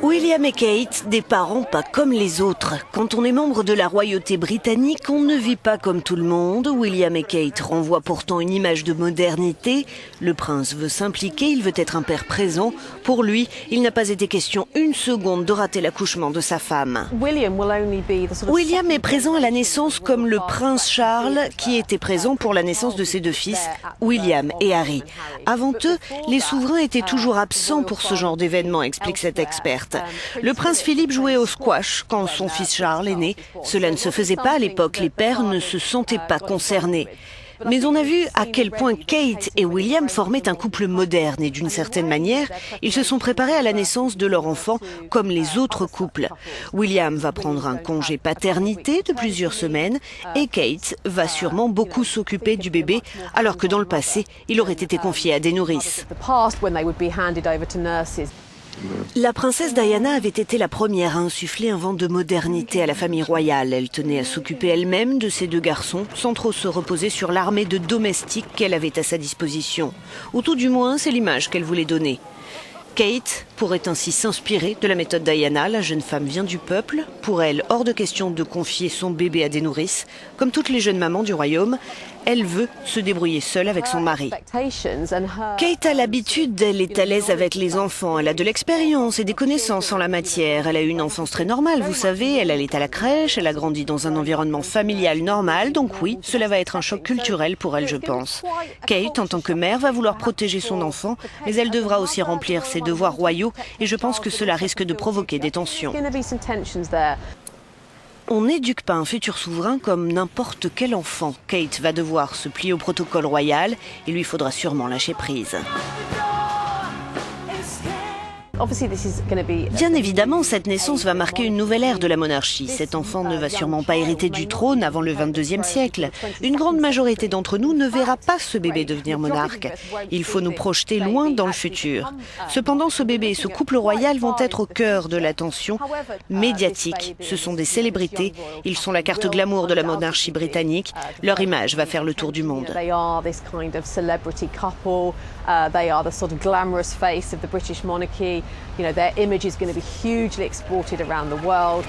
William et Kate, des parents pas comme les autres. Quand on est membre de la royauté britannique, on ne vit pas comme tout le monde. William et Kate renvoient pourtant une image de modernité. Le prince veut s'impliquer, il veut être un père présent. Pour lui, il n'a pas été question une seconde de rater l'accouchement de sa femme. William est présent à la naissance comme le prince Charles, qui était présent pour la naissance de ses deux fils, William et Harry. Avant eux, les souverains étaient toujours absents pour ce genre d'événement, explique cette experte. Le prince Philippe jouait au squash quand son fils Charles est né. Cela ne se faisait pas à l'époque, les pères ne se sentaient pas concernés. Mais on a vu à quel point Kate et William formaient un couple moderne et d'une certaine manière, ils se sont préparés à la naissance de leur enfant comme les autres couples. William va prendre un congé paternité de plusieurs semaines et Kate va sûrement beaucoup s'occuper du bébé alors que dans le passé, il aurait été confié à des nourrices. La princesse Diana avait été la première à insuffler un vent de modernité à la famille royale. Elle tenait à s'occuper elle-même de ses deux garçons, sans trop se reposer sur l'armée de domestiques qu'elle avait à sa disposition. Ou tout du moins, c'est l'image qu'elle voulait donner. Kate pourrait ainsi s'inspirer de la méthode Diana, la jeune femme vient du peuple. Pour elle, hors de question de confier son bébé à des nourrices. Comme toutes les jeunes mamans du royaume, elle veut se débrouiller seule avec son mari. Kate a l'habitude, elle est à l'aise avec les enfants, elle a de l'expérience et des connaissances en la matière. Elle a eu une enfance très normale, vous savez, elle allait à la crèche, elle a grandi dans un environnement familial normal, donc oui, cela va être un choc culturel pour elle, je pense. Kate, en tant que mère, va vouloir protéger son enfant, mais elle devra aussi remplir ses devoirs royaux et je pense que cela risque de provoquer des tensions. On n'éduque pas un futur souverain comme n'importe quel enfant. Kate va devoir se plier au protocole royal et lui faudra sûrement lâcher prise. Bien évidemment, cette naissance va marquer une nouvelle ère de la monarchie. Cet enfant ne va sûrement pas hériter du trône avant le 22e siècle. Une grande majorité d'entre nous ne verra pas ce bébé devenir monarque. Il faut nous projeter loin dans le futur. Cependant, ce bébé et ce couple royal vont être au cœur de l'attention médiatique. Ce sont des célébrités. Ils sont la carte glamour de la monarchie britannique. Leur image va faire le tour du monde. They are the sort of glamorous face of the British monarchy. You know, their image is going to be hugely exported around the world.